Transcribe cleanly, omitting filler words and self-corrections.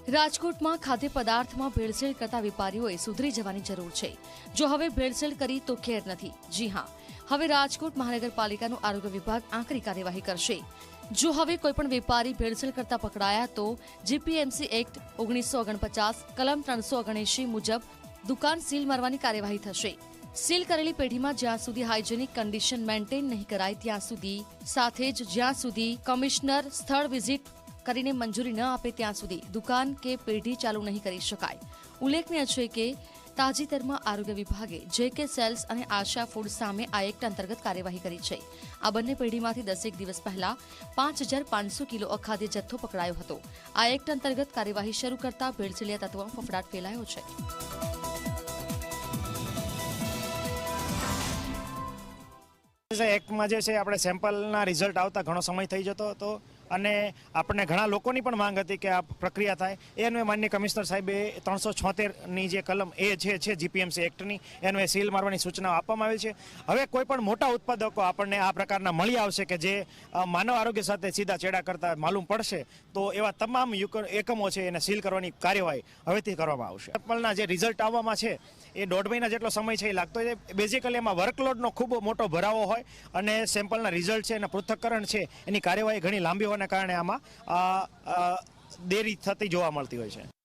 રાજકોટમાં ખાદ્ય પદાર્થમાં ભેળસેળ કરતા વેપારીઓએ સુધરી જવાની જરૂર છે। જો હવે ભેળસેળ કરી તો ખેર નથી। જી હા, હવે રાજકોટ મહાનગરપાલિકાનું આરોગ્ય વિભાગ આકરી કાર્યવાહી કરશે। જો હવે કોઈપણ વેપારી ભેળસેળ કરતા પકડાયા તો જીપીએમસી એક્ટ 1949 કલમ 379 મુજબ દુકાન સીલ મારવાની કાર્યવાહી થશે। સીલ કરેલી પેઢીમાં જ્યાં સુધી હાઇજેનિક કન્ડિશન મેન્ટેન નહીં કરાય ત્યાં સુધી, સાથે જ જ્યાં સુધી કમિશનર સ્થળ વિઝિટ કરીને મંજૂરી ન આપે ત્યાં સુધી દુકાન કે પેઢી ચાલુ નહીં કરી શકાય। ઉલ્લેખનીય છે કે તાજેતરમાં આરોગ્ય વિભાગે JK સેલ્સ અને આશા ફૂડ સામે આ એક્ટ અંતર્ગત કાર્યવાહી કરી છે। આ બંને પેઢીમાંથી 10 દિવસ પહેલા 5500 કિલો અખાદ્ય જથ્થો પકડાયો હતો। આ એક્ટ અંતર્ગત કાર્યવાહી શરૂ કરતા ભેળસેળિયા તત્વોમાં ફફડાટ ફેલાયો છે। એક્ટમાં જે છે આપણે સેમ્પલના રિઝલ્ટ આવતા ઘણો સમય થઈ જતો હતો અને આપણને ઘણા લોકોની પણ માંગ હતી કે આ પ્રક્રિયા થાય। એનું માનનીય કમિશનર સાહેબે 376ની જે કલમ એ છે જીપીએમસી એક્ટની એનું એ સીલ મારવાની સૂચનાઓ આપવામાં આવેલ છે। હવે કોઈ પણ મોટા ઉત્પાદકો આપણને આ પ્રકારના મળી આવશે કે જે માનવ આરોગ્ય સાથે સીધા ચેડા કરતા માલુમ પડશે તો એવા તમામ એકમો છે એને સીલ કરવાની કાર્યવાહી હવેથી કરવામાં આવશે। સેમ્પલના જે રિઝલ્ટ આવવામાં છે એ 1.5 મહિના જેટલો સમય છે એ લાગતો છે। બેઝિકલી એમાં વર્કલોડનો ખૂબ મોટો ભરાવો હોય અને સેમ્પલના રિઝલ્ટ છે એના પૃથ્થકરણ છે એની કાર્યવાહી ઘણી લાંબી હોવાના કારણે આમાં દેરી થતી જોવા મળતી હોય છે।